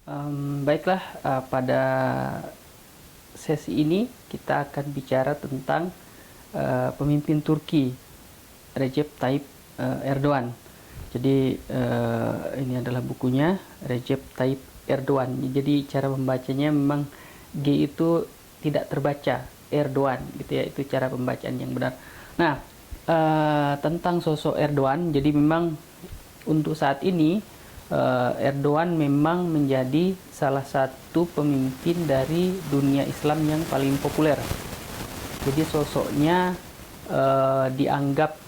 Baiklah, pada sesi ini kita akan bicara tentang pemimpin Turki, Recep Tayyip Erdogan. Jadi ini adalah bukunya, Recep Tayyip Erdogan. Jadi cara membacanya memang G itu tidak terbaca, Erdogan gitu ya, itu cara pembacaan yang benar. Nah, tentang sosok Erdogan, jadi memang untuk saat ini Erdogan memang menjadi salah satu pemimpin dari dunia Islam yang paling populer. Jadi sosoknya dianggap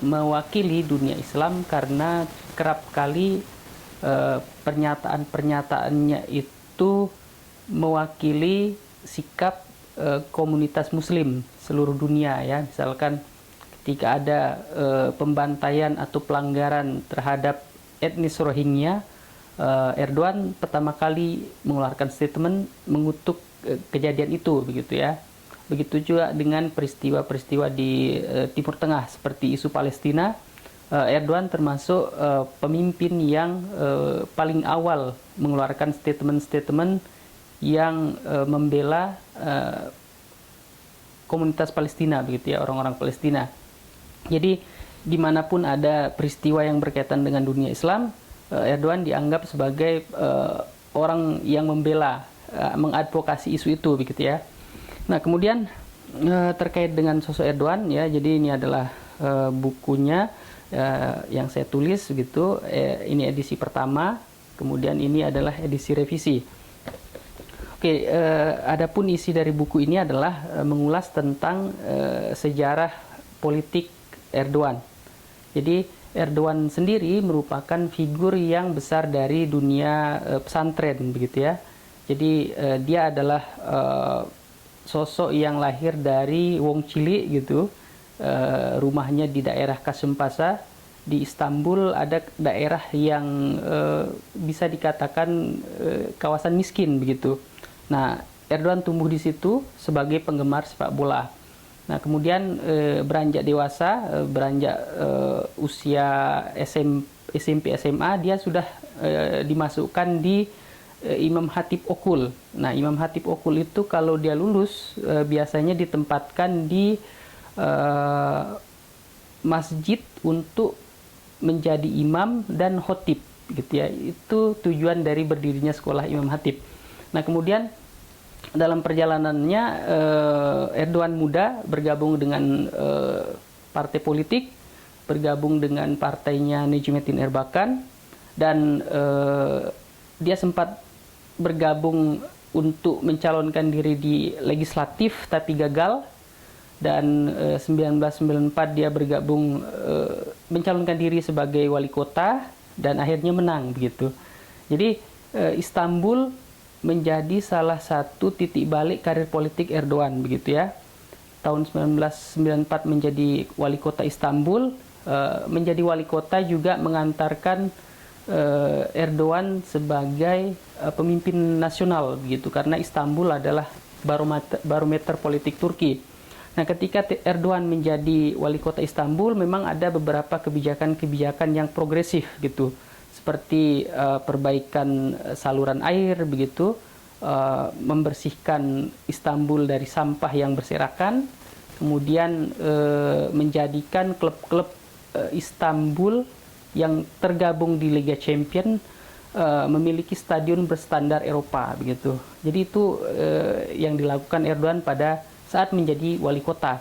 mewakili dunia Islam karena kerap kali pernyataan-pernyataannya itu mewakili sikap komunitas Muslim seluruh dunia ya. Misalkan ketika ada pembantaian atau pelanggaran terhadap etnis Rohingya, Erdogan pertama kali mengeluarkan statement mengutuk kejadian itu, begitu ya. Begitu juga dengan peristiwa-peristiwa di Timur Tengah seperti isu Palestina. Erdogan termasuk pemimpin yang paling awal mengeluarkan statement-statement yang membela komunitas Palestina, begitu ya, orang-orang Palestina. Jadi dimanapun ada peristiwa yang berkaitan dengan dunia Islam, Erdogan dianggap sebagai orang yang membela, mengadvokasi isu itu, begitu ya. Nah, kemudian terkait dengan sosok Erdogan ya, jadi ini adalah bukunya yang saya tulis gitu. Ini edisi pertama, kemudian ini adalah edisi revisi. Oke, adapun isi dari buku ini adalah mengulas tentang sejarah politik Erdogan. Jadi Erdogan sendiri merupakan figur yang besar dari dunia pesantren, begitu ya. Jadi dia adalah sosok yang lahir dari Wong Cilik gitu. Rumahnya di daerah Kasımpaşa di Istanbul, ada daerah yang bisa dikatakan kawasan miskin begitu. Nah, Erdogan tumbuh di situ sebagai penggemar sepak bola. Nah, kemudian beranjak dewasa, beranjak usia SMP SMA, dia sudah dimasukkan di Imam Hatip Okul. Nah, Imam Hatip Okul itu kalau dia lulus biasanya ditempatkan di masjid untuk menjadi imam dan khotib, gitu ya. Itu tujuan dari berdirinya sekolah Imam Hatip. Nah, kemudian dalam perjalanannya Erdogan muda bergabung dengan partai politik, bergabung dengan partainya Necmettin Erbakan, dan dia sempat bergabung untuk mencalonkan diri di legislatif tapi gagal, dan 1994 dia bergabung mencalonkan diri sebagai wali kota dan akhirnya menang begitu. Jadi Istanbul menjadi salah satu titik balik karir politik Erdogan, begitu ya. Tahun 1994 menjadi wali kota Istanbul, menjadi wali kota juga mengantarkan Erdogan sebagai pemimpin nasional, begitu, karena Istanbul adalah barometer politik Turki. Nah, ketika Erdogan menjadi wali kota Istanbul, memang ada beberapa kebijakan-kebijakan yang progresif gitu, seperti perbaikan saluran air begitu, membersihkan Istanbul dari sampah yang berserakan, kemudian menjadikan klub-klub Istanbul yang tergabung di Liga Champions memiliki stadion berstandar Eropa begitu. Jadi itu yang dilakukan Erdogan pada saat menjadi wali kota.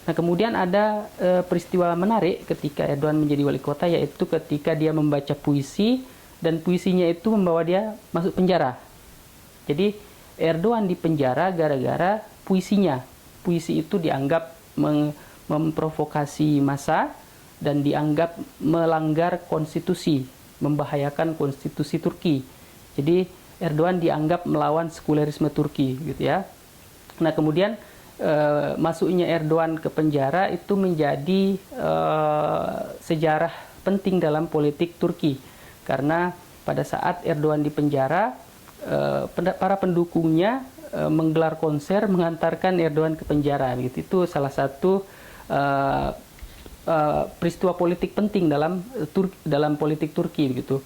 Nah, kemudian ada peristiwa menarik ketika Erdogan menjadi wali kota, yaitu ketika dia membaca puisi dan puisinya itu membawa dia masuk penjara. Jadi Erdogan di penjara gara-gara puisinya. Puisi itu dianggap memprovokasi massa dan dianggap melanggar konstitusi, membahayakan konstitusi Turki. Jadi Erdogan dianggap melawan sekulerisme Turki, gitu ya. Nah, kemudian masuknya Erdogan ke penjara itu menjadi sejarah penting dalam politik Turki, karena pada saat Erdogan di penjara, para pendukungnya menggelar konser mengantarkan Erdogan ke penjara. Gitu. Itu salah satu peristiwa politik penting dalam politik Turki, begitu.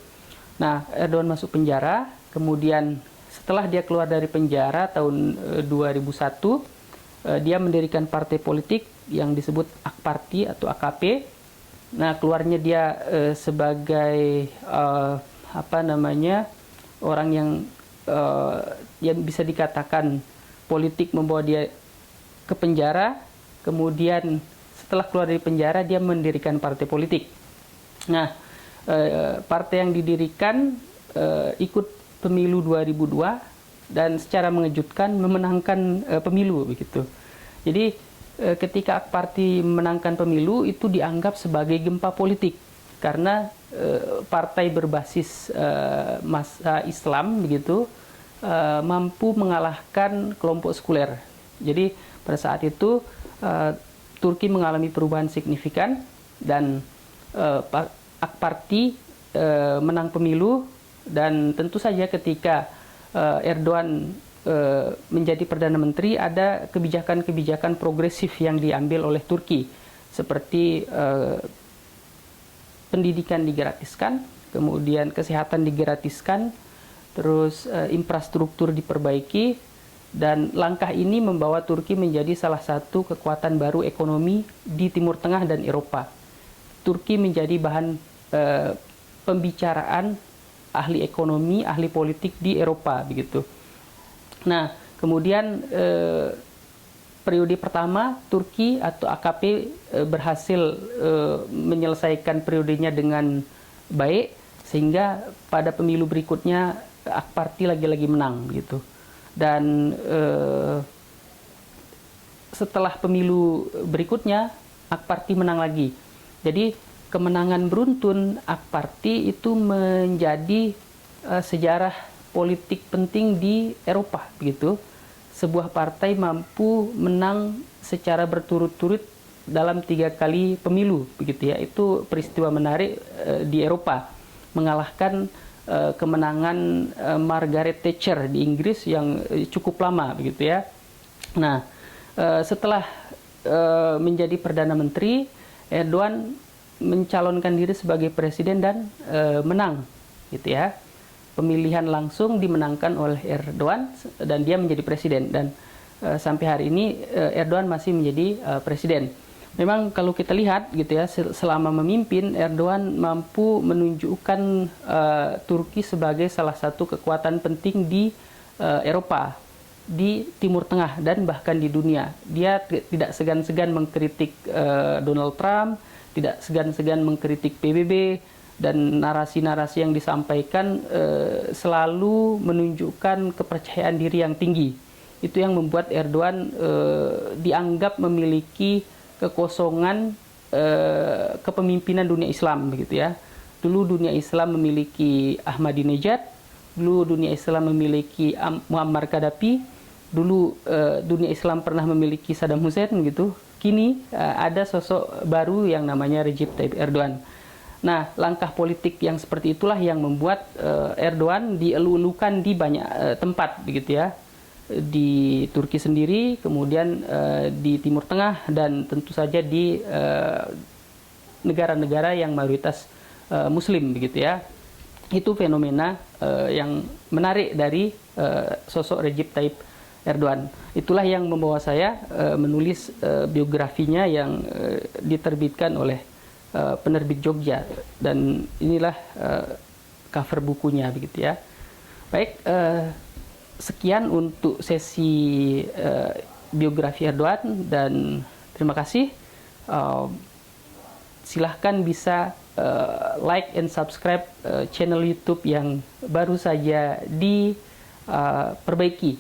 Nah, Erdogan masuk penjara, kemudian setelah dia keluar dari penjara tahun 2001, dia mendirikan partai politik yang disebut AK Parti atau AKP. Nah, keluarnya dia sebagai orang yang bisa dikatakan politik membawa dia ke penjara. Kemudian setelah keluar dari penjara dia mendirikan partai politik. Nah, partai yang didirikan ikut pemilu 2002 dan secara mengejutkan memenangkan pemilu begitu. Jadi ketika AK Parti menangkan pemilu itu dianggap sebagai gempa politik karena partai berbasis massa Islam begitu mampu mengalahkan kelompok sekuler. Jadi pada saat itu Turki mengalami perubahan signifikan dan AK Parti menang pemilu, dan tentu saja ketika Erdogan menjadi Perdana Menteri ada kebijakan-kebijakan progresif yang diambil oleh Turki seperti pendidikan digratiskan, kemudian kesehatan digratiskan, terus infrastruktur diperbaiki. Dan langkah ini membawa Turki menjadi salah satu kekuatan baru ekonomi di Timur Tengah dan Eropa. Turki menjadi bahan pembicaraan ahli ekonomi, ahli politik di Eropa begitu. Nah, kemudian periode pertama Turki atau AKP berhasil menyelesaikan periodenya dengan baik sehingga pada pemilu berikutnya AK Parti lagi-lagi menang begitu. Dan setelah pemilu berikutnya AK Parti menang lagi. Jadi kemenangan beruntun AK Parti itu menjadi sejarah politik penting di Eropa begitu. Sebuah partai mampu menang secara berturut-turut dalam 3 kali pemilu begitu ya. Itu peristiwa menarik di Eropa, mengalahkan kemenangan Margaret Thatcher di Inggris yang cukup lama begitu ya. Nah, setelah menjadi Perdana Menteri, Erdogan mencalonkan diri sebagai presiden dan menang gitu ya. Pemilihan langsung dimenangkan oleh Erdogan dan dia menjadi presiden, dan sampai hari ini Erdogan masih menjadi presiden. Memang kalau kita lihat gitu ya, selama memimpin Erdogan mampu menunjukkan Turki sebagai salah satu kekuatan penting di Eropa, di Timur Tengah, dan bahkan di dunia. Dia tidak segan-segan mengkritik Donald Trump, tidak segan-segan mengkritik PBB, dan narasi-narasi yang disampaikan selalu menunjukkan kepercayaan diri yang tinggi. Itu yang membuat Erdogan dianggap memiliki kekosongan kepemimpinan dunia Islam begitu ya. Dulu dunia Islam memiliki Ahmadinejad, dulu dunia Islam memiliki Muammar Gaddafi, dulu dunia Islam pernah memiliki Saddam Hussein gitu. Kini ada sosok baru yang namanya Recep Tayyip Erdogan. Nah, langkah politik yang seperti itulah yang membuat Erdogan dielu-elukan di banyak tempat begitu ya. Di Turki sendiri, kemudian di Timur Tengah, dan tentu saja di negara-negara yang mayoritas Muslim begitu ya. Itu fenomena yang menarik dari sosok Recep Tayyip Erdogan. Itulah yang membawa saya menulis biografinya yang diterbitkan oleh penerbit Jogja, dan inilah cover bukunya begitu ya. Baik. Sekian untuk sesi biografi Erdogan, dan terima kasih. Silahkan bisa like and subscribe channel YouTube yang baru saja diperbaiki.